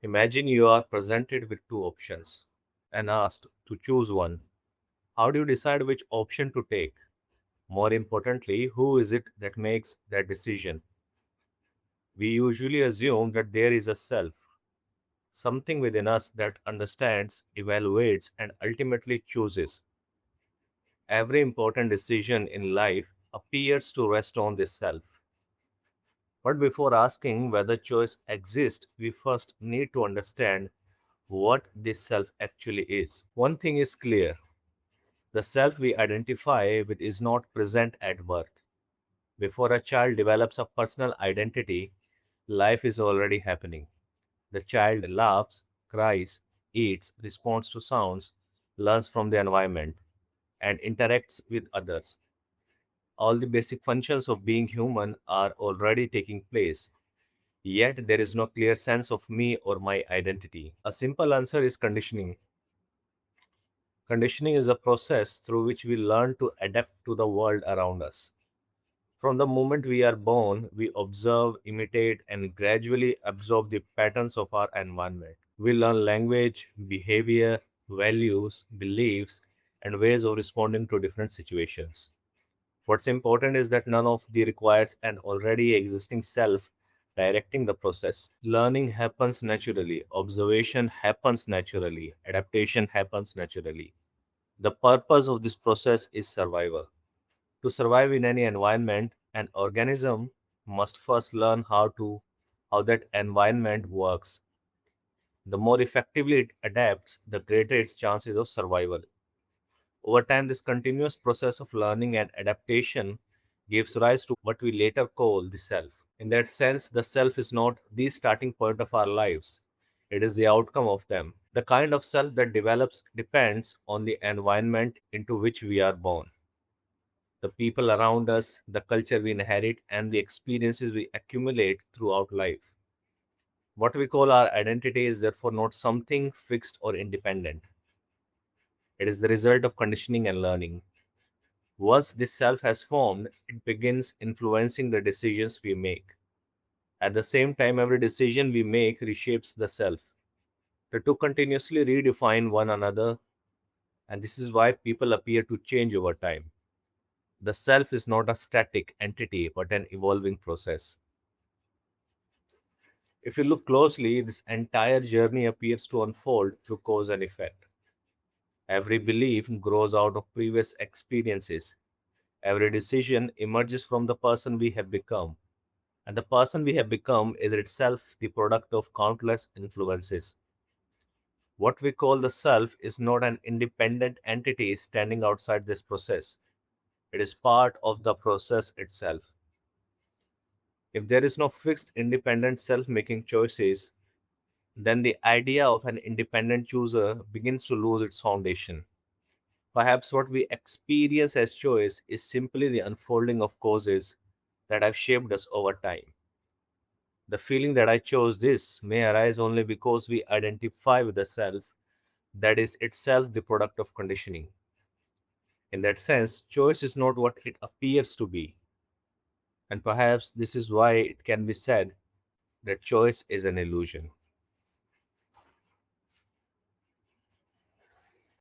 Imagine you are presented with two options and asked to choose one. How do you decide which option to take? More importantly, who is it that makes that decision? We usually assume that there is a self, something within us that understands, evaluates, and ultimately chooses. Every important decision in life appears to rest on this self. But before asking whether choice exists, we first need to understand what this self actually is. One thing is clear: the self we identify with is not present at birth. Before a child develops a personal identity, life is already happening. The child laughs, cries, eats, responds to sounds, learns from the environment, and interacts with others. All the basic functions of being human are already taking place. Yet there is no clear sense of me or my identity. A simple answer is conditioning. Conditioning is a process through which we learn to adapt to the world around us. From the moment we are born, we observe, imitate, and gradually absorb the patterns of our environment. We learn language, behavior, values, beliefs, and ways of responding to different situations. What's important is that none of the requires an already existing self directing the process. Learning happens naturally, observation happens naturally, adaptation happens naturally. The purpose of this process is survival. To survive in any environment, an organism must first learn how that environment works. The more effectively it adapts, the greater its chances of survival. Over time, this continuous process of learning and adaptation gives rise to what we later call the self. In that sense, the self is not the starting point of our lives, it is the outcome of them. The kind of self that develops depends on the environment into which we are born, the people around us, the culture we inherit, and the experiences we accumulate throughout life. What we call our identity is therefore not something fixed or independent. It is the result of conditioning and learning. Once this self has formed, it begins influencing the decisions we make. At the same time, every decision we make reshapes the self. The two continuously redefine one another, and this is why people appear to change over time. The self is not a static entity but an evolving process. If you look closely, this entire journey appears to unfold through cause and effect. Every belief grows out of previous experiences. Every decision emerges from the person we have become. And the person we have become is itself the product of countless influences. What we call the self is not an independent entity standing outside this process. It is part of the process itself. If there is no fixed independent self making choices, then the idea of an independent chooser begins to lose its foundation. Perhaps what we experience as choice is simply the unfolding of causes that have shaped us over time. The feeling that I chose this may arise only because we identify with the self that is itself the product of conditioning. In that sense, choice is not what it appears to be, and perhaps this is why it can be said that choice is an illusion.